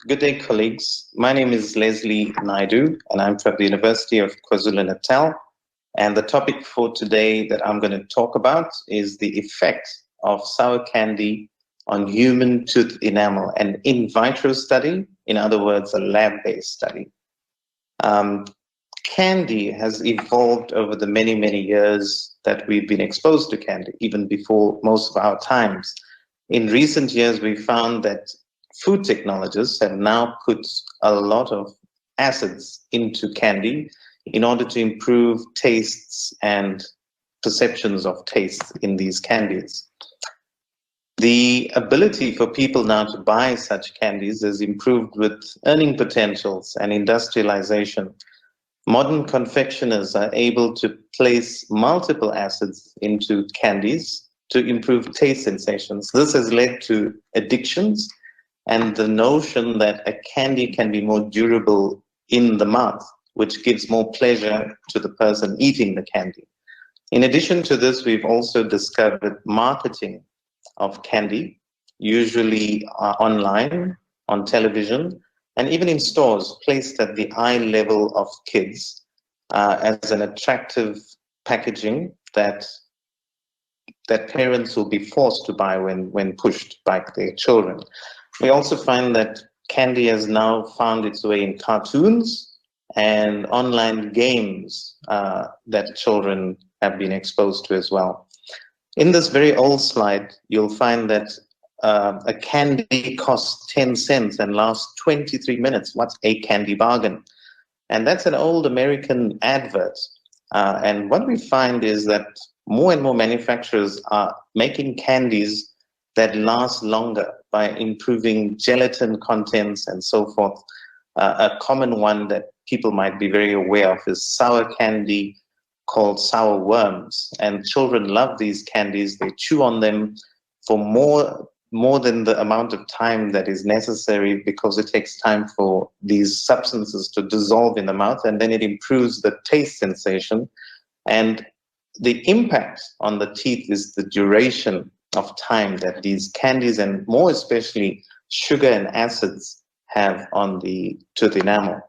Good day, colleagues. My name is Leslie Naidu, and I'm from the University of KwaZulu-Natal. And the topic for today that I'm going to talk about is the effect of sour candy on human tooth enamel, an in vitro study, in other words, a lab-based study. Candy has evolved over the many, many years that we've been exposed to candy, even before most of our times. In recent years, we found that food technologists have now put a lot of acids into candy in order to improve tastes and perceptions of taste in these candies. The ability for people now to buy such candies has improved with earning potentials and industrialization. Modern confectioners are able to place multiple acids into candies to improve taste sensations. This has led to addictions and the notion that a candy can be more durable in the mouth, which gives more pleasure to the person eating the candy. In addition to this, we've also discovered marketing of candy, usually online, on television, and even in stores, placed at the eye level of kids as an attractive packaging that parents will be forced to buy when pushed by their children. We also find that candy has now found its way in cartoons and online games that children have been exposed to as well. In this very old slide, you'll find that a candy costs 10 cents and lasts 23 minutes. What's a candy bargain? And that's an old American advert. And what we find is that more and more manufacturers are making candies that last longer by improving gelatin contents and so forth. A common one that people might be very aware of is sour candy called sour worms. And children love these candies. They chew on them for more than the amount of time that is necessary, because it takes time for these substances to dissolve in the mouth, and then it improves the taste sensation. And the impact on the teeth is the duration of time that these candies, and more especially sugar and acids, have on the tooth enamel.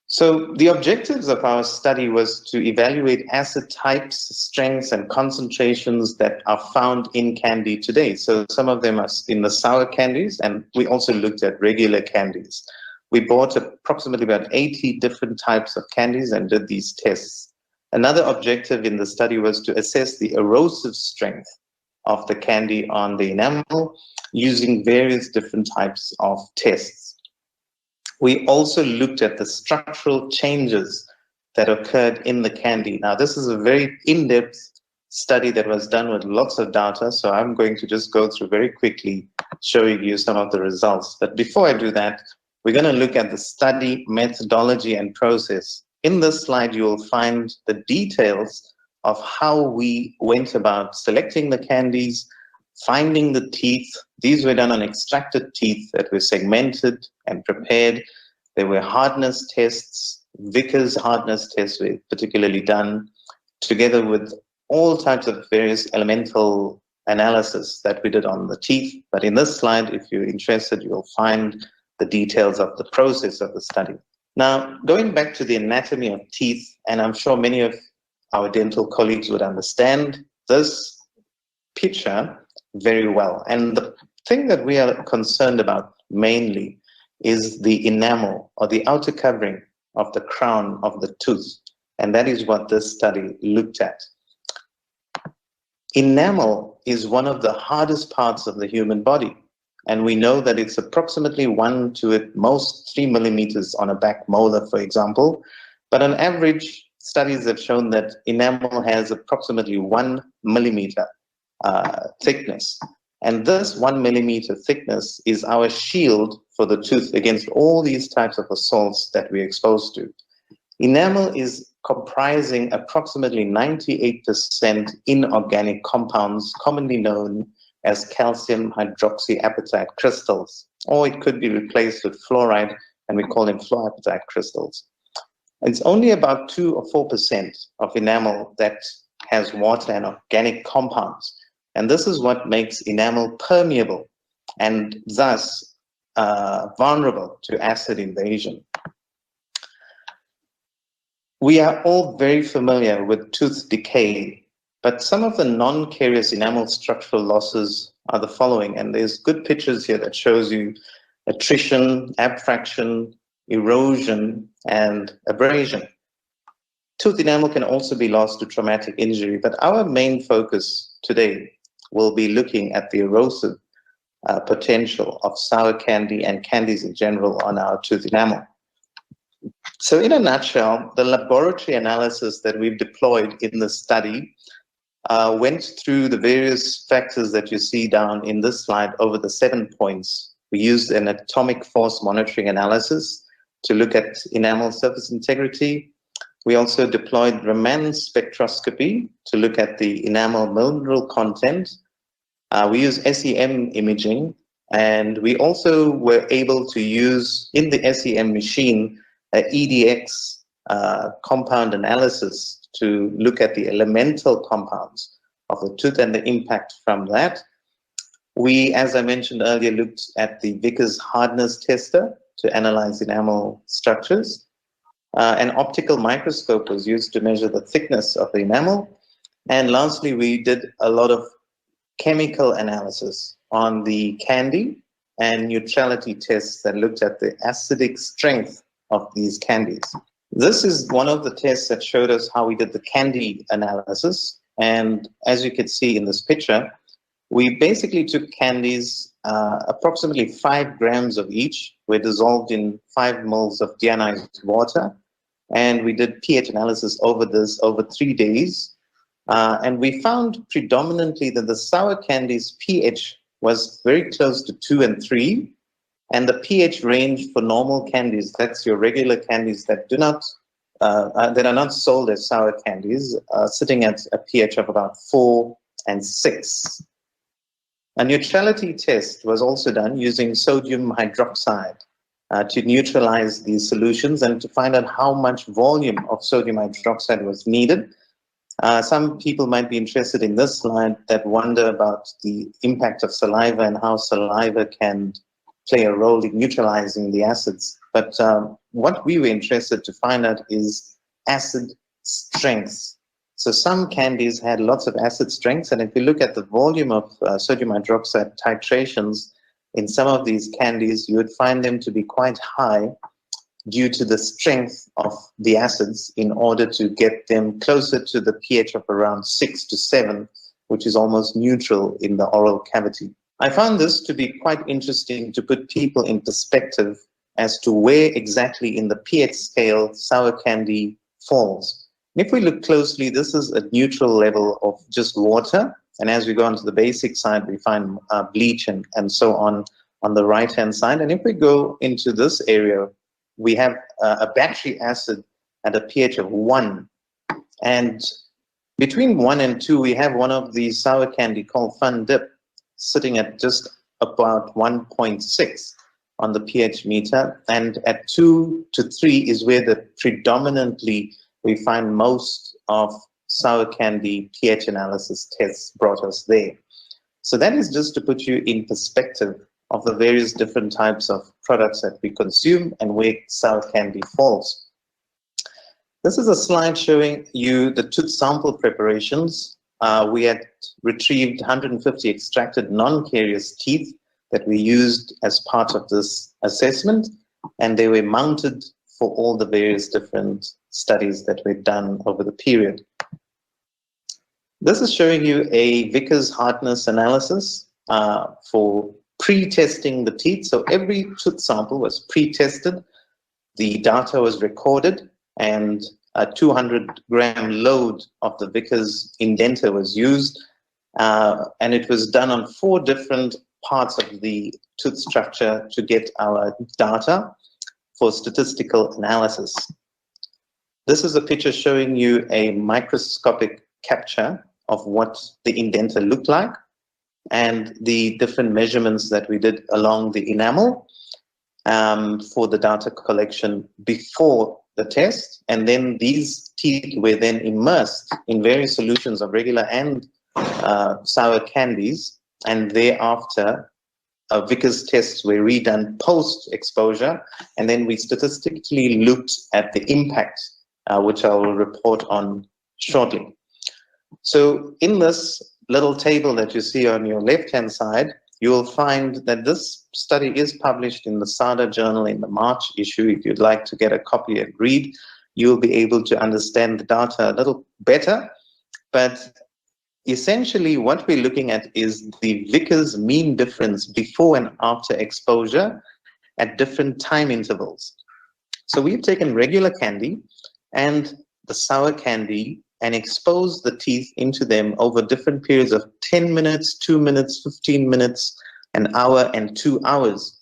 So the objectives of our study was to evaluate acid types, strengths, and concentrations that are found in candy today. So some of them are in the sour candies, and we also looked at regular candies. We bought approximately about 80 different types of candies and did these tests. Another objective in the study was to assess the erosive strength of the candy on the enamel using various different types of tests. We also looked at the structural changes that occurred in the candy. Now, this is a very in-depth study that was done with lots of data, so I'm going to just go through very quickly, showing you some of the results. But before I do that, we're going to look at the study methodology and process. In this slide, you will find the details of how we went about selecting the candies, finding the teeth. These were done on extracted teeth that were segmented and prepared. There were hardness tests. VICKERS hardness tests were particularly done, together with all types of various elemental analysis that we did on the teeth. But in this slide, if you're interested, you'll find the details of the process of the study. Now, going back to the anatomy of teeth, and I'm sure many of our dental colleagues would understand this picture very well. And the thing that we are concerned about mainly is the enamel, or the outer covering of the crown of the tooth. And that is what this study looked at. Enamel is one of the hardest parts of the human body. And we know that it's approximately 1 to at most 3 millimeters on a back molar, for example. But on average, studies have shown that enamel has approximately 1 millimeter thickness. And this 1 millimeter thickness is our shield for the tooth against all these types of assaults that we're exposed to. Enamel is comprising approximately 98% inorganic compounds, commonly known as calcium hydroxyapatite crystals, or it could be replaced with fluoride, and we call them fluorapatite crystals. It's only about 2 or 4% of enamel that has water and organic compounds. And this is what makes enamel permeable and thus vulnerable to acid invasion. We are all very familiar with tooth decay, but some of the non-carious enamel structural losses are the following, and there's good pictures here that shows you attrition, abfraction, erosion, and abrasion. Tooth enamel can also be lost to traumatic injury, but our main focus today will be looking at the erosive potential of sour candy and candies in general on our tooth enamel. So in a nutshell, the laboratory analysis that we've deployed in the study went through the various factors that you see down in this slide over the 7 points. We used an atomic force monitoring analysis to look at enamel surface integrity. We also deployed Raman spectroscopy to look at the enamel mineral content. We use SEM imaging, and we also were able to use in the SEM machine EDX compound analysis to look at the elemental compounds of the tooth and the impact from that. We, as I mentioned earlier, looked at the VICKERS hardness tester to analyze enamel structures. An optical microscope was used to measure the thickness of the enamel. And lastly, we did a lot of chemical analysis on the candy and neutrality tests that looked at the acidic strength of these candies. This is one of the tests that showed us how we did the candy analysis. And as you can see in this picture, we basically took candies, approximately 5 grams of each, were dissolved in 5 moles of deionized water. And we did pH analysis over 3 days. And we found predominantly that the sour candies pH was very close to 2 and 3. And the pH range for normal candies, that's your regular candies that are not sold as sour candies, sitting at a pH of about 4 and 6. A neutrality test was also done using sodium hydroxide to neutralize these solutions and to find out how much volume of sodium hydroxide was needed. Some people might be interested in this slide that wonder about the impact of saliva and how saliva can play a role in neutralizing the acids. But what we were interested to find out is acid strength. So some candies had lots of acid strengths, and if you look at the volume of sodium hydroxide titrations in some of these candies, you would find them to be quite high due to the strength of the acids in order to get them closer to the pH of around 6 to 7, which is almost neutral in the oral cavity. I found this to be quite interesting to put people in perspective as to where exactly in the pH scale sour candy falls. And if we look closely, this is a neutral level of just water. And as we go on to the basic side, we find bleach and so on the right-hand side. And if we go into this area, we have a battery acid at a pH of 1. And between 1 and 2, we have one of the sour candy called Fun Dip, sitting at just about 1.6 on the pH meter. And at 2 to 3 is where the predominantly we find most of sour candy pH analysis tests brought us there. So that is just to put you in perspective of the various different types of products that we consume and where sour candy falls. This is a slide showing you the tooth sample preparations. We had retrieved 150 extracted non-carious teeth that we used as part of this assessment, and they were mounted for all the various different studies that were done over the period. This is showing you a VICKERS hardness analysis for pre-testing the teeth. So every tooth sample was pre-tested, the data was recorded, and a 200-gram load of the VICKERS indenter was used, and it was done on 4 different parts of the tooth structure to get our data for statistical analysis. This is a picture showing you a microscopic capture of what the indenter looked like and the different measurements that we did along the enamel for the data collection before the test. And then these teeth were then immersed in various solutions of regular and sour candies, and thereafter VICKERS tests were redone post-exposure, and then we statistically looked at the impact, which I will report on shortly. So in this little table that you see on your left-hand side, you will find that this study is published in the SADA journal in the March issue. If you'd like to get a copy and read, you'll be able to understand the data a little better. But essentially what we're looking at is the VICKERS mean difference before and after exposure at different time intervals. So we've taken regular candy and the sour candy and exposed the teeth into them over different periods of 10 minutes, 2 minutes, 15 minutes, an hour, and 2 hours.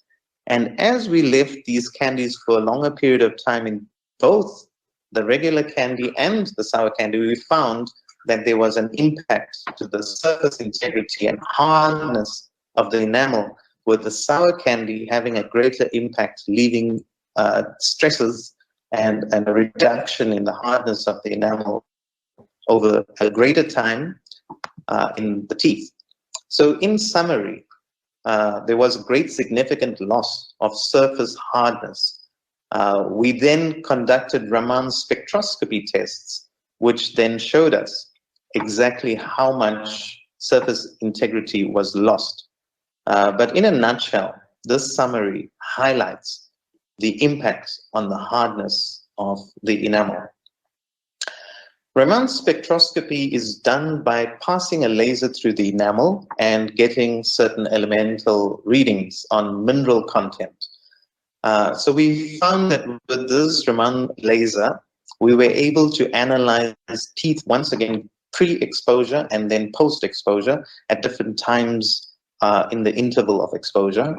And as we left these candies for a longer period of time in both the regular candy and the sour candy, we found that there was an impact to the surface integrity and hardness of the enamel, with the sour candy having a greater impact, leaving stresses and a reduction in the hardness of the enamel over a greater time in the teeth. So in summary, there was a great significant loss of surface hardness. We then conducted Raman spectroscopy tests, which then showed us exactly how much surface integrity was lost. But in a nutshell, this summary highlights the impact on the hardness of the enamel. Raman spectroscopy is done by passing a laser through the enamel and getting certain elemental readings on mineral content. So we found that with this Raman laser, we were able to analyze teeth once again pre-exposure and then post-exposure at different times in the interval of exposure.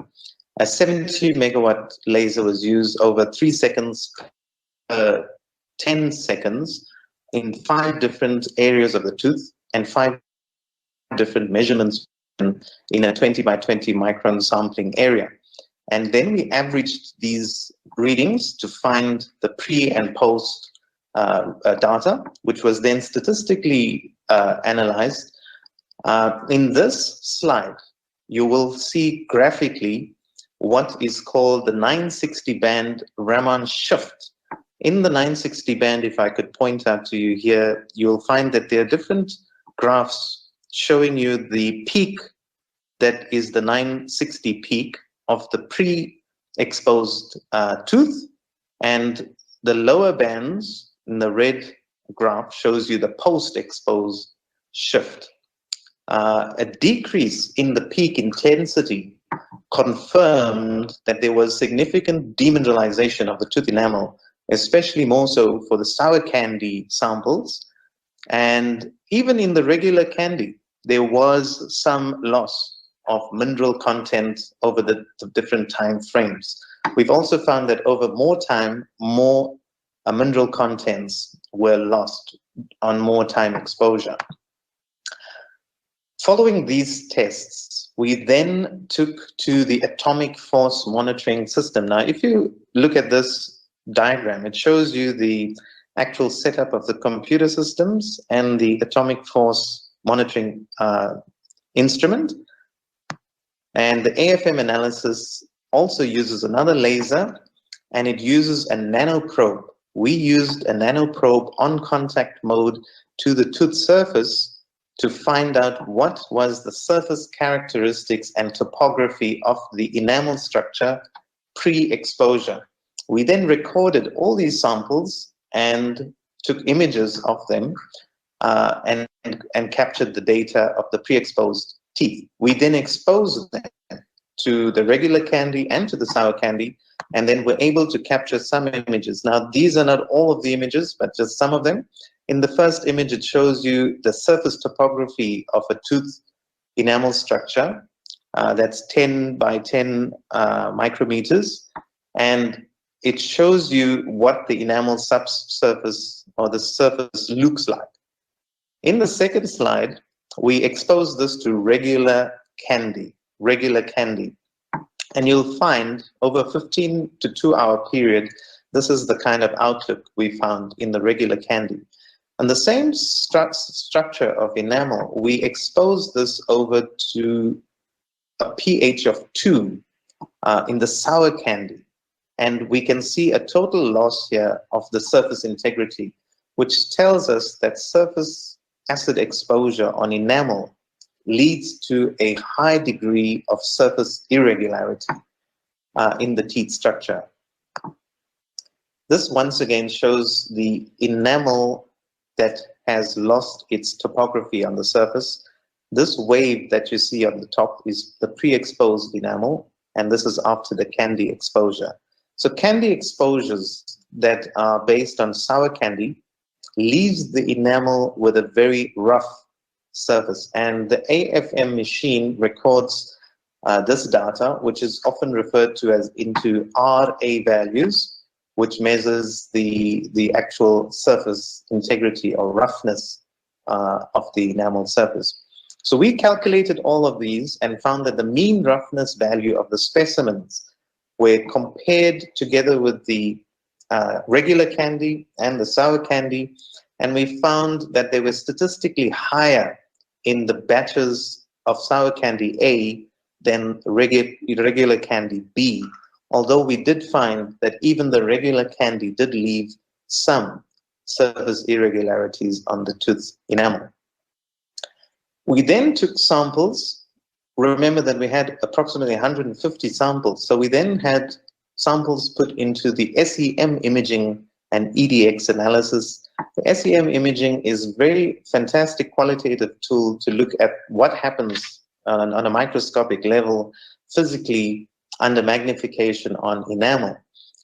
A 70 megawatt laser was used over 3 seconds, 10 seconds, in 5 different areas of the tooth and 5 different measurements in a 20 by 20 micron sampling area. And then we averaged these readings to find the pre and post data, which was then statistically analyzed. In this slide, you will see graphically what is called the 960 band Raman shift. In the 960 band, if I could point out to you here, you'll find that there are different graphs showing you the peak that is the 960 peak of the pre-exposed tooth, and the lower bands in the red graph shows you the post-exposed shift. A decrease in the peak intensity confirmed that there was significant demineralization of the tooth enamel, especially more so for the sour candy samples. And even in the regular candy, there was some loss of mineral content over the different time frames. We've also found that over more time, more mineral contents were lost on more time exposure. Following these tests, we then took to the atomic force monitoring system. Now, if you look at this diagram, it shows you the actual setup of the computer systems and the atomic force monitoring instrument. And the AFM analysis also uses another laser, and it uses a nanoprobe. We used a nanoprobe on contact mode to the tooth surface to find out what was the surface characteristics and topography of the enamel structure pre-exposure. We then recorded all these samples and took images of them and captured the data of the pre-exposed teeth. We then exposed them to the regular candy and to the sour candy, and then we're able to capture some images. Now, these are not all of the images, but just some of them. In the first image, it shows you the surface topography of a tooth enamel structure. That's 10 by 10 micrometers. And it shows you what the enamel subsurface or the surface looks like. In the second slide, we expose this to regular candy. And you'll find over 15 to 2 hour period, this is the kind of outlook we found in the regular candy. And the same structure of enamel, we expose this over to a pH of 2 in the sour candy. And we can see a total loss here of the surface integrity, which tells us that surface acid exposure on enamel leads to a high degree of surface irregularity in the teeth structure. This once again shows the enamel that has lost its topography on the surface. This wave that you see on the top is the pre-exposed enamel, and this is after the candy exposure. So candy exposures that are based on sour candy leaves the enamel with a very rough surface, and the AFM machine records this data, which is often referred to as into RA values, which measures the actual surface integrity or roughness of the enamel surface. So we calculated all of these and found that the mean roughness value of the specimens were compared together with the regular candy and the sour candy, and we found that they were statistically higher in the batches of sour candy A than regular candy B, although we did find that even the regular candy did leave some surface irregularities on the tooth enamel. We then took samples. Remember that we had approximately 150 samples, so we then had samples put into the SEM imaging and EDX analysis. The SEM imaging is a very fantastic qualitative tool to look at what happens on a microscopic level physically under magnification on enamel.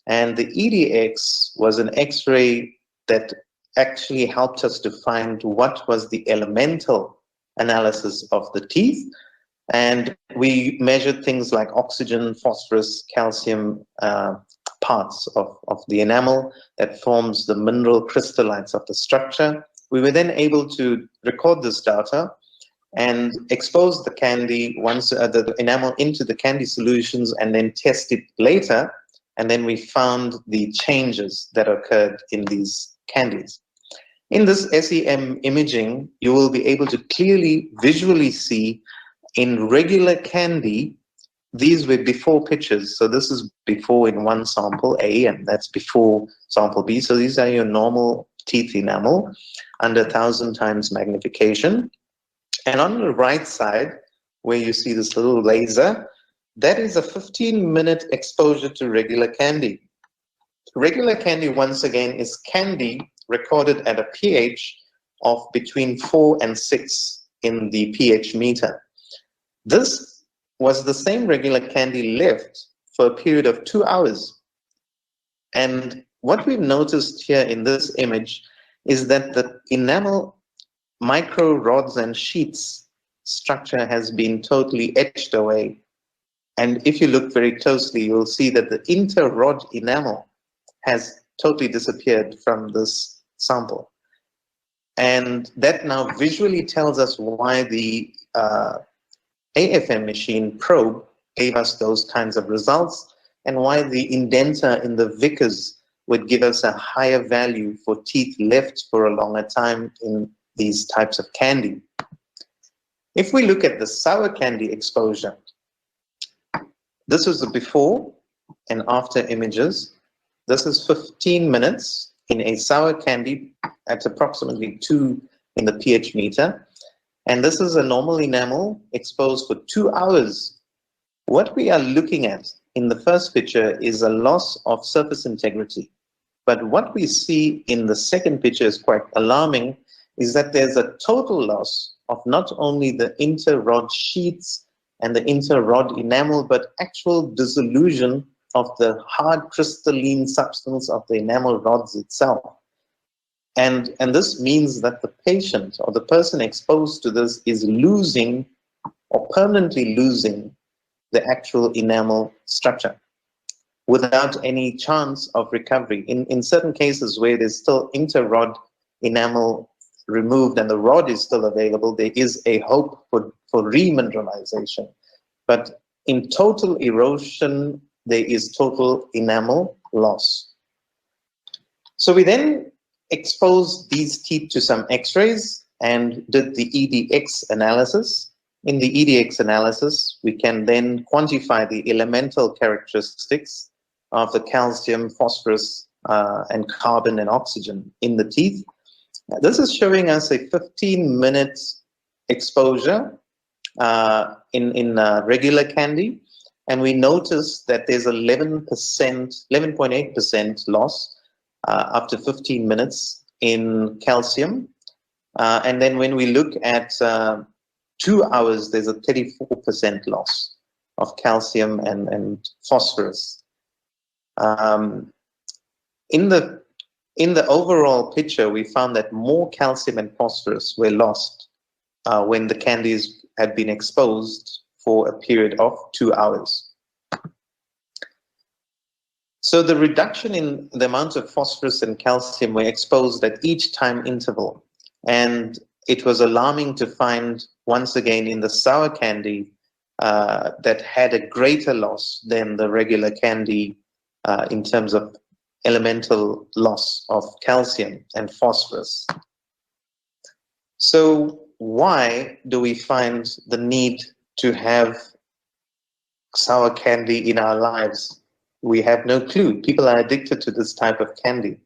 And the EDX was an X-ray that actually helped us to find what was the elemental analysis of the teeth. And we measured things like oxygen, phosphorus, calcium, parts of the enamel that forms the mineral crystallites of the structure. We were then able to record this data and expose the candy, the enamel into the candy solutions, and then test it later. And then we found the changes that occurred in these candies. In this SEM imaging, you will be able to clearly visually see in regular candy, these were before pictures. So this is before in one sample A, and that's before sample B. So these are your normal teeth enamel under 1,000 times magnification. And on the right side, where you see this little laser, that is a 15-minute exposure to regular candy. Regular candy, once again, is candy recorded at a pH of between 4 and 6 in the pH meter. This was the same regular candy left for a period of 2 hours. And what we've noticed here in this image is that the enamel micro rods and sheets structure has been totally etched away. And if you look very closely, you'll see that the inter-rod enamel has totally disappeared from this sample. And that now visually tells us why the AFM machine probe gave us those kinds of results, and why the indenter in the VICKERS would give us a higher value for teeth left for a longer time in these types of candy. If we look at the sour candy exposure, this is the before and after images. This is 15 minutes in a sour candy at approximately 2 in the pH meter. And this is a normal enamel exposed for 2 hours. What we are looking at in the first picture is a loss of surface integrity. But what we see in the second picture is quite alarming, is that there's a total loss of not only the inter-rod sheets and the inter-rod enamel, but actual dissolution of the hard crystalline substance of the enamel rods itself. And this means that the patient or the person exposed to this is losing or permanently losing the actual enamel structure without any chance of recovery. In certain cases where there's still inter-rod enamel removed and the rod is still available, there is a hope for remineralization. But in total erosion, there is total enamel loss. So we then exposed these teeth to some x-rays and did the EDX analysis. in the EDX analysis, we can then quantify the elemental characteristics of the calcium, phosphorus, and carbon and oxygen in the teeth. This is showing us a 15-minute exposure in regular candy, and we notice that there's 11.8% loss after 15 minutes in calcium. And then when we look at 2 hours, there's a 34% loss of calcium and phosphorus. In the overall picture, we found that more calcium and phosphorus were lost when the candies had been exposed for a period of 2 hours. So the reduction in the amount of phosphorus and calcium were exposed at each time interval. And it was alarming to find, once again, in the sour candy that had a greater loss than the regular candy in terms of elemental loss of calcium and phosphorus. So why do we find the need to have sour candy in our lives? We have no clue. People are addicted to this type of candy.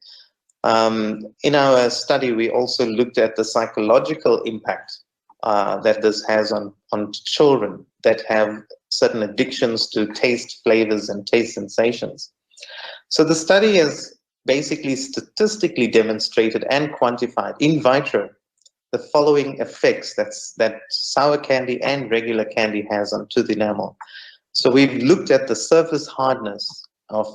In our study, we also looked at the psychological impact that this has on children that have certain addictions to taste, flavors, and taste sensations. So the study has basically statistically demonstrated and quantified in vitro the following effects that sour candy and regular candy has on tooth enamel. So we've looked at the surface hardness of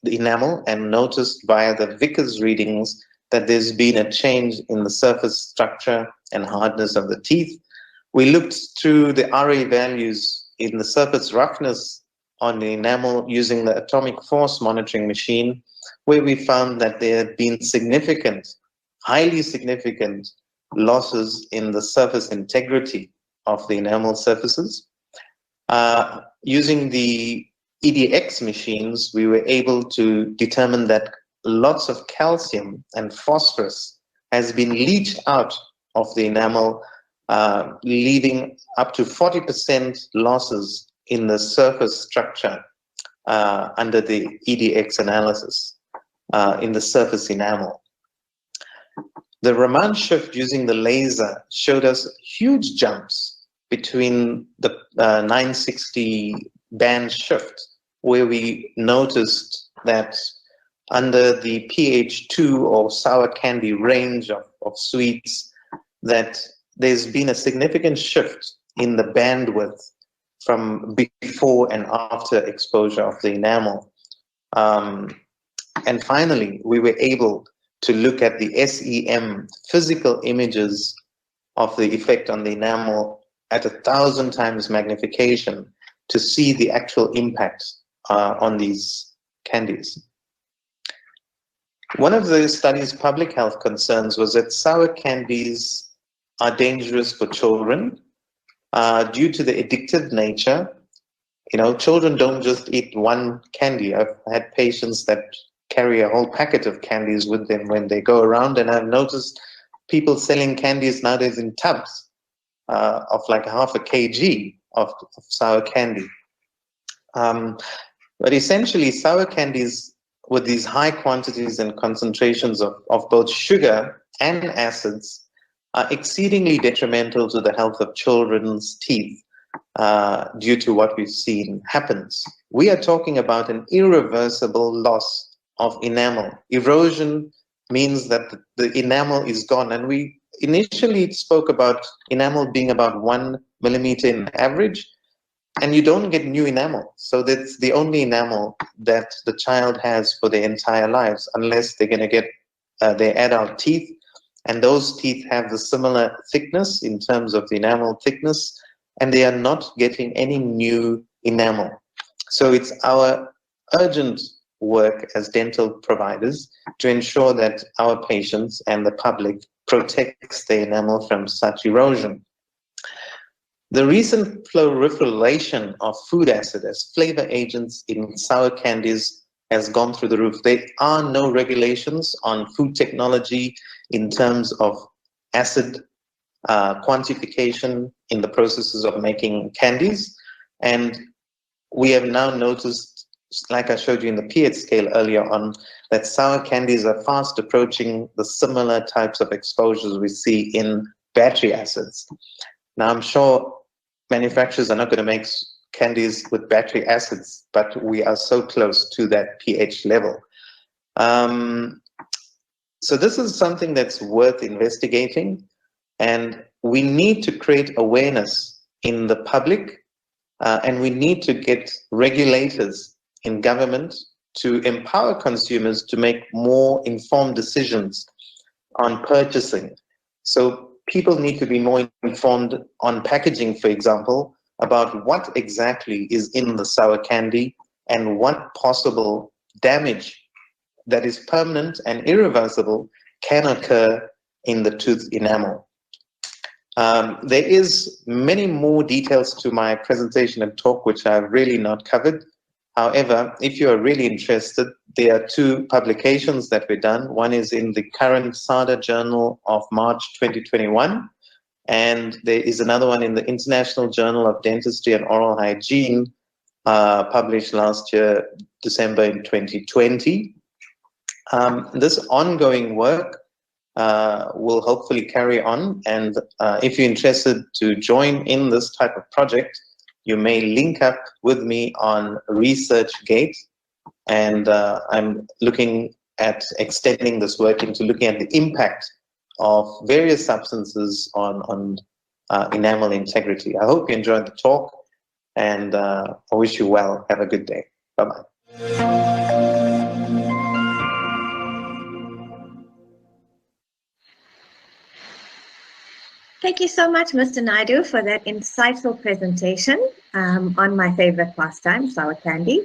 the enamel and noticed via the VICKERS readings that there's been a change in the surface structure and hardness of the teeth. We looked through the RA values in the surface roughness on the enamel using the atomic force monitoring machine, where we found that there had been significant, highly significant losses in the surface integrity of the enamel surfaces. Using the EDX machines, we were able to determine that lots of calcium and phosphorus has been leached out of the enamel, leaving up to 40% losses in the surface structure under the EDX analysis in the surface enamel. The Raman shift using the laser showed us huge jumps between the 960 band shift, where we noticed that under the pH 2 or sour candy range of sweets, that there's been a significant shift in the bandwidth from before and after exposure of the enamel. And finally, we were able to look at the SEM physical images of the effect on the enamel at 1,000 times magnification to see the actual impact on these candies. One of the study's public health concerns was that sour candies are dangerous for children due to the addictive nature. You know, children don't just eat one candy. I've had patients that carry a whole packet of candies with them when they go around, and I've noticed people selling candies nowadays in tubs of like half a kg of sour candy. But essentially, sour candies with these high quantities and concentrations of both sugar and acids are exceedingly detrimental to the health of children's teeth due to what we've seen happens. We are talking about an irreversible loss of enamel. Erosion means that the enamel is gone, and we initially spoke about enamel being about 1 millimeter in average, and you don't get new enamel. So that's the only enamel that the child has for their entire lives, unless they're going to get their adult teeth, and those teeth have the similar thickness in terms of the enamel thickness, and they are not getting any new enamel. So it's our urgent work as dental providers to ensure that our patients and the public protects the enamel from such erosion. The recent proliferation of food acid as flavor agents in sour candies has gone through the roof. There are no regulations on food technology in terms of acid quantification in the processes of making candies. And we have now noticed, like I showed you in the pH scale earlier on, that sour candies are fast approaching the similar types of exposures we see in battery acids. Now, I'm sure manufacturers are not going to make candies with battery acids, but we are so close to that pH level. So this is something that's worth investigating, and we need to create awareness in the public, and we need to get regulators in government to empower consumers to make more informed decisions on purchasing. So people need to be more informed on packaging, for example, about what exactly is in the sour candy and what possible damage that is permanent and irreversible can occur in the tooth enamel. There is many more details to my presentation and talk which I've really not covered. However, if you are really interested, there are two publications that were done. One is in the current SADA Journal of March 2021, and there is another one in the International Journal of Dentistry and Oral Hygiene, published last year, December in 2020. This ongoing work will hopefully carry on, and if you're interested to join in this type of project, you may link up with me on ResearchGate, and I'm looking at extending this work into looking at the impact of various substances on enamel integrity. I hope you enjoyed the talk, and I wish you well. Have a good day. Bye-bye. Thank you so much, Mr. Naidu, for that insightful presentation on my favorite pastime, sour candy.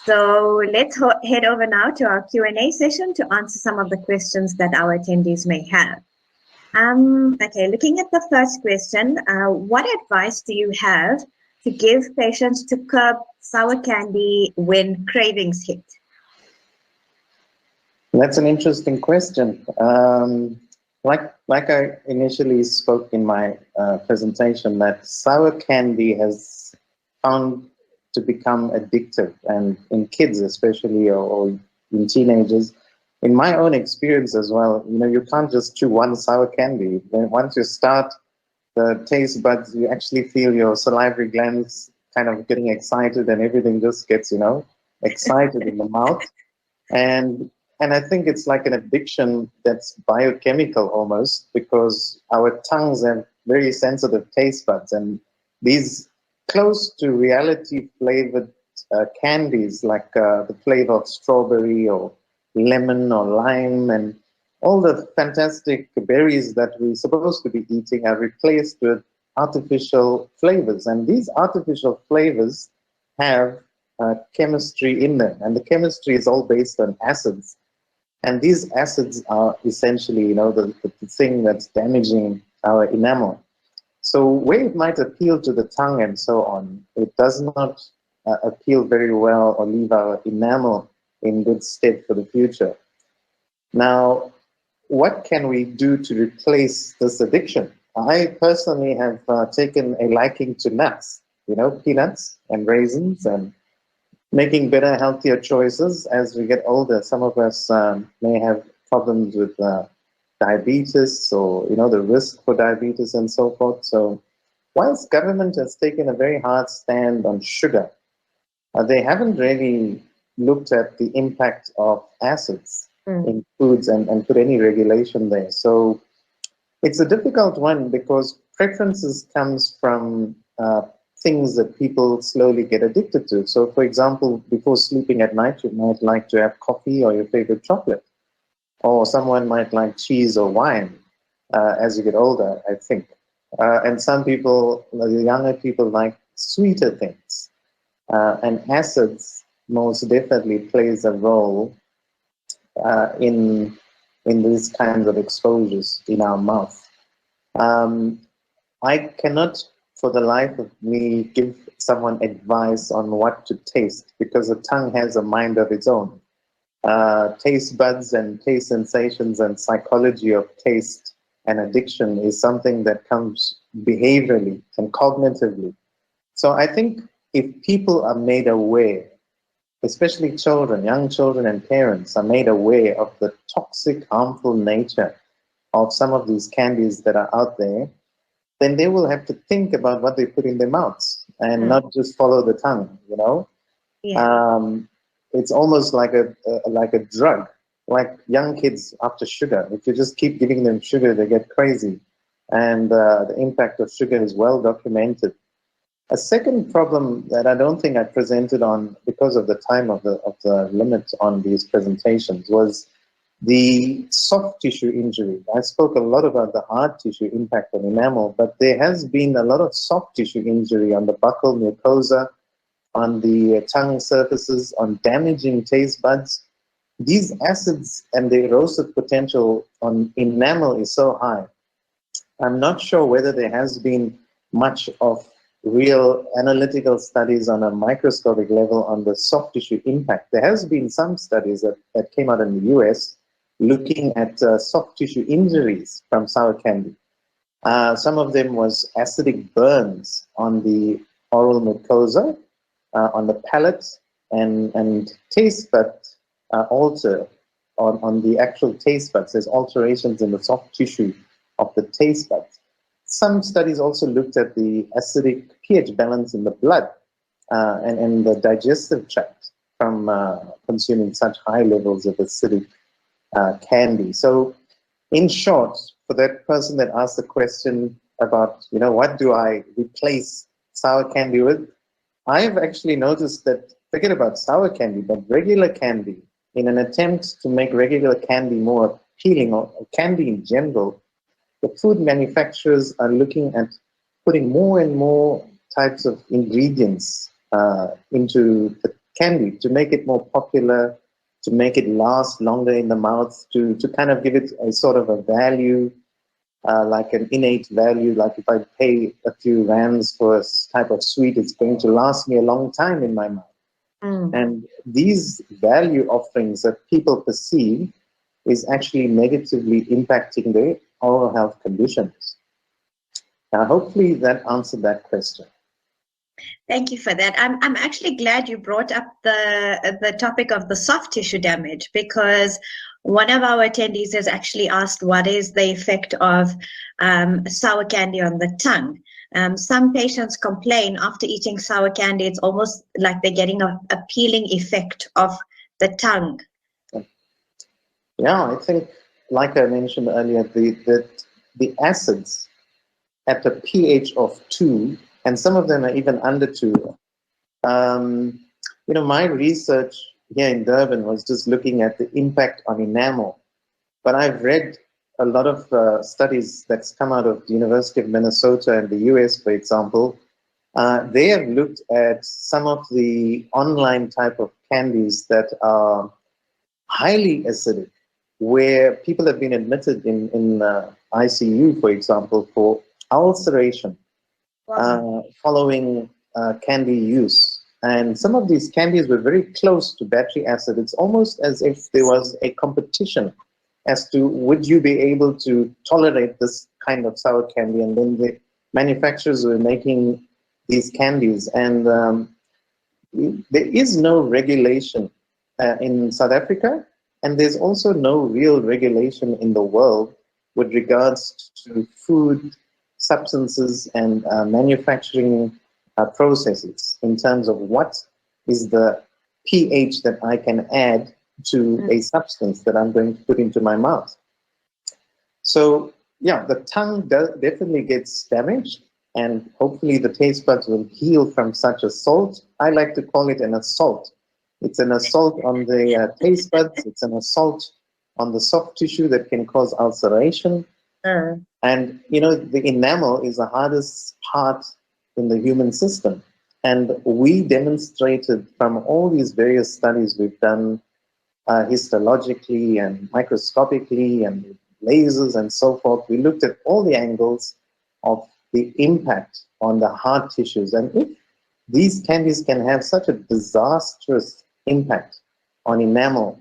So let's head over now to our Q&A session to answer some of the questions that our attendees may have. Okay, looking at the first question, what advice do you have to give patients to curb sour candy when cravings hit? That's an interesting question. Like I initially spoke in my presentation, that sour candy has found to become addictive, and in kids especially, or in teenagers. In my own experience as well, you can't just chew one sour candy. Once you start the taste buds, you actually feel your salivary glands kind of getting excited, and everything just gets, excited in the mouth. And I think it's like an addiction that's biochemical almost, because our tongues have very sensitive taste buds, and these close to reality flavored candies, like the flavor of strawberry or lemon or lime, and all the fantastic berries that we're supposed to be eating are replaced with artificial flavors. And these artificial flavors have chemistry in them, and the chemistry is all based on acids. And these acids are essentially, the thing that's damaging our enamel. So where it might appeal to the tongue and so on, it does not appeal very well or leave our enamel in good state for the future. Now, what can we do to replace this addiction? I personally have taken a liking to nuts, peanuts and raisins, and making better, healthier choices as we get older. Some of us may have problems with diabetes, or the risk for diabetes and so forth. So whilst government has taken a very hard stand on sugar, they haven't really looked at the impact of acids in foods and put any regulation there. So it's a difficult one, because preferences comes from things that people slowly get addicted to. So for example, before sleeping at night, you might like to have coffee or your favorite chocolate. Or someone might like cheese or wine as you get older, I think. And some people, the younger people, like sweeter things. And acids most definitely plays a role in these kinds of exposures in our mouth. I cannot, for the life of me, give someone advice on what to taste, because the tongue has a mind of its own. Taste buds and taste sensations and psychology of taste an addiction is something that comes behaviorally and cognitively. So I think if people are made aware, especially children, young children and parents are made aware of the toxic, harmful nature of some of these candies that are out there, then they will have to think about what they put in their mouths and not just follow the tongue, you know? Yeah. It's almost like a drug, like young kids after sugar. If you just keep giving them sugar, they get crazy. And the impact of sugar is well documented. A second problem that I don't think I presented on because of the time of the limit on these presentations was the soft tissue injury. I spoke a lot about the hard tissue impact on enamel, but there has been a lot of soft tissue injury on the buccal mucosa, on the tongue surfaces, on damaging taste buds. These acids and the erosive potential on enamel is so high. I'm not sure whether there has been much of real analytical studies on a microscopic level on the soft tissue impact. There has been some studies that came out in the US looking at soft tissue injuries from sour candy. Some of them was acidic burns on the oral mucosa, on the palate, and taste bud alter on the actual taste buds. There's alterations in the soft tissue of the taste buds. Some studies also looked at the acidic pH balance in the blood and the digestive tract from consuming such high levels of acidic candy. So in short, for that person that asked the question about, you know, what do I replace sour candy with? I've actually noticed that, forget about sour candy, but regular candy, in an attempt to make regular candy more appealing, or candy in general, the food manufacturers are looking at putting more and more types of ingredients into the candy to make it more popular, to make it last longer in the mouth, to kind of give it a sort of a value, like an innate value. Like if I pay a few rands for a type of sweet, it's going to last me a long time in my mouth. And these value offerings that people perceive is actually negatively impacting their oral health conditions. Now, hopefully that answered that question. Thank you for that. I'm actually glad you brought up the topic of the soft tissue damage, because one of our attendees has actually asked what is the effect of sour candy on the tongue. Some patients complain after eating sour candy, it's almost like they're getting a peeling effect of the tongue. Yeah, I think, like I mentioned earlier, the acids at the pH of 2, and some of them are even under 2. You know, my research here in Durban was just looking at the impact on enamel, but I've read a lot of studies that's come out of the University of Minnesota and the US, for example. They have looked at some of the online type of candies that are highly acidic, where people have been admitted in ICU, for example, for ulceration. Wow. Following candy use. And some of these candies were very close to battery acid. It's almost as if there was a competition as to would you be able to tolerate this kind of sour candy. And then the manufacturers were making these candies. And there is no regulation in South Africa, and there's also no real regulation in the world with regards to food, substances, and manufacturing processes in terms of what is the pH that I can add to a substance that I'm going to put into my mouth. So yeah, the tongue definitely gets damaged, and hopefully the taste buds will heal from such assault. I like to call it an assault. It's an assault on the taste buds. It's an assault on the soft tissue that can cause ulceration. And, you know, the enamel is the hardest part in the human system. And we demonstrated from all these various studies we've done histologically and microscopically and lasers and so forth, we looked at all the angles of the impact on the hard tissues. And if these candies can have such a disastrous impact on enamel,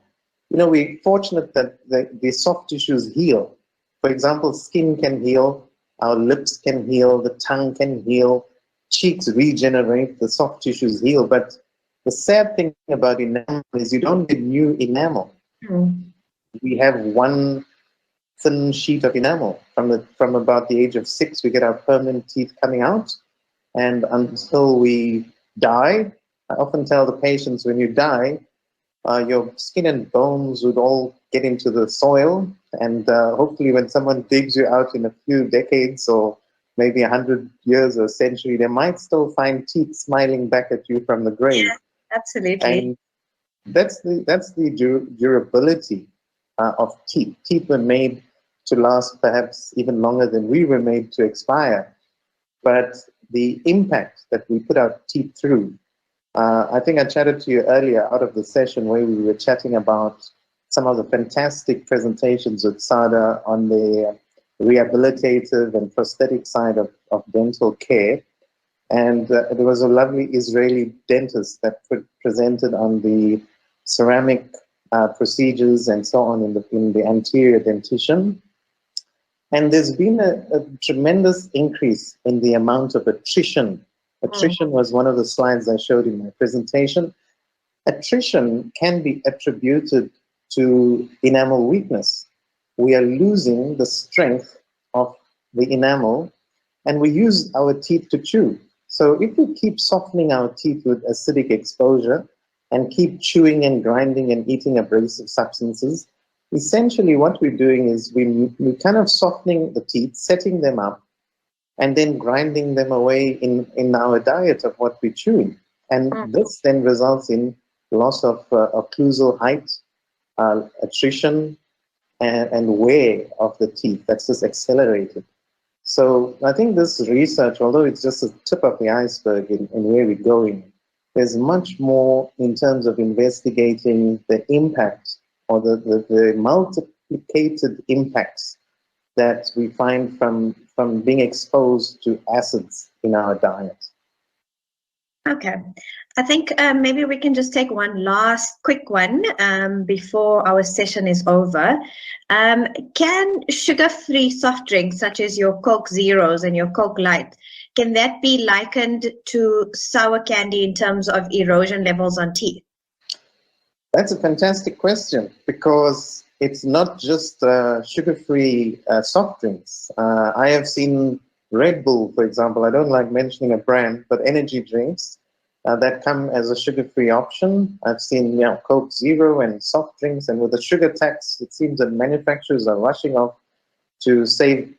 you know, we're fortunate that the soft tissues heal. For For example, skin can heal, our lips can heal, the tongue can heal, cheeks regenerate, the soft tissues heal. But the sad thing about enamel is you don't get new enamel. We have one thin sheet of enamel. From about the age of 6, we get our permanent teeth coming out. And until we die, I often tell the patients, when you die, your skin and bones would all get into the soil. And hopefully when someone digs you out in a few decades or maybe 100 years or a century, they might still find teeth smiling back at you from the grave. Yeah, absolutely. And that's the durability of teeth. Teeth were made to last perhaps even longer than we were made to expire. But the impact that we put our teeth through, I think I chatted to you earlier out of the session where we were chatting about some of the fantastic presentations with Sada on the rehabilitative and prosthetic side of dental care. And there was a lovely Israeli dentist that presented on the ceramic procedures and so on in the anterior dentition. And there's been a tremendous increase in the amount of attrition. Attrition was one of the slides I showed in my presentation. Attrition can be attributed to enamel weakness. We are losing the strength of the enamel, and we use our teeth to chew. So if we keep softening our teeth with acidic exposure and keep chewing and grinding and eating abrasive substances, essentially what we're doing is we're kind of softening the teeth, setting them up, and then grinding them away in our diet of what we're chewing. And this then results in loss of occlusal height, attrition, and wear of the teeth. That's just accelerated. So I think this research, although it's just a tip of the iceberg in where we're going, there's much more in terms of investigating the impact or the multiplicated impacts that we find from being exposed to acids in our diet. Okay, I think maybe we can just take one last quick one before our session is over. Can sugar-free soft drinks such as your Coke Zeros and your Coke Light, can that be likened to sour candy in terms of erosion levels on teeth? That's a fantastic question, because it's not just sugar-free soft drinks. I have seen Red Bull, for example, I don't like mentioning a brand, but energy drinks that come as a sugar-free option. I've seen Coke Zero and soft drinks, and with the sugar tax, it seems that manufacturers are rushing off to save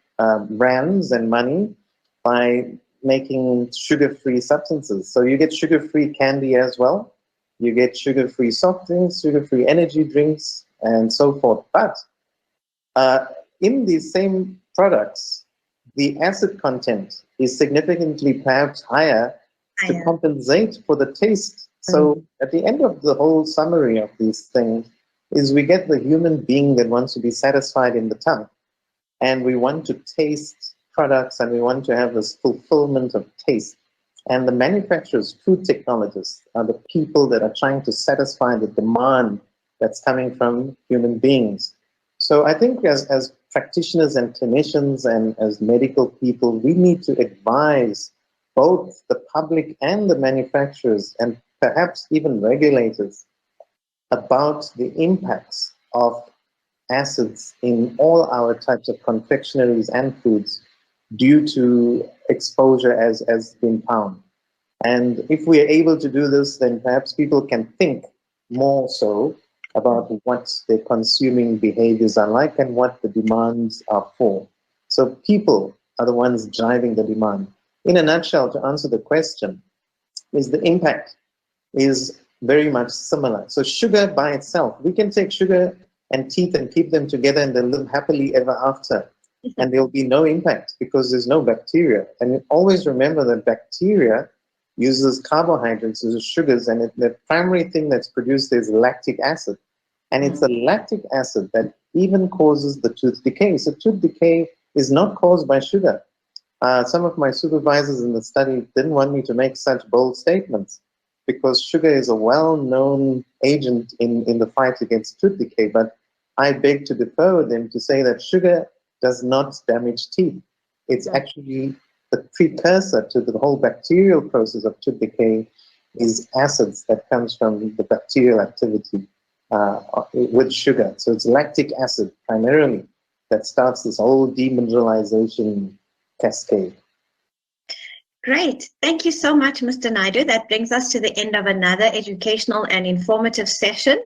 brands and money by making sugar-free substances. So you get sugar-free candy as well. You get sugar-free soft drinks, sugar-free energy drinks, and so forth. But in these same products, the acid content is significantly perhaps higher to compensate for the taste. So at the end of the whole summary of these things is we get the human being that wants to be satisfied in the tongue. And we want to taste products, and we want to have this fulfillment of taste. And the manufacturers, food technologists, are the people that are trying to satisfy the demand that's coming from human beings. So I think as practitioners and clinicians and as medical people, we need to advise both the public and the manufacturers and perhaps even regulators about the impacts of acids in all our types of confectionaries and foods due to exposure as been found. And if we are able to do this, then perhaps people can think more so about what their consuming behaviors are like and what the demands are for. So people are the ones driving the demand. In a nutshell, to answer the question, is the impact is very much similar. So sugar by itself, we can take sugar and teeth and keep them together and they'll live happily ever after. And there'll be no impact because there's no bacteria. And always remember that bacteria uses carbohydrates, uses sugars, and the primary thing that's produced is lactic acid. And it's the lactic acid that even causes the tooth decay. So tooth decay is not caused by sugar. Some of my supervisors in the study didn't want me to make such bold statements because sugar is a well-known agent in the fight against tooth decay. But I beg to differ with them to say that sugar does not damage teeth. It's Yeah. actually the precursor to the whole bacterial process of tooth decay is acids that comes from the bacterial activity with sugar. So it's lactic acid primarily that starts this whole demineralization cascade. Great. Thank you so much, Mr. Naidu. That brings us to the end of another educational and informative session.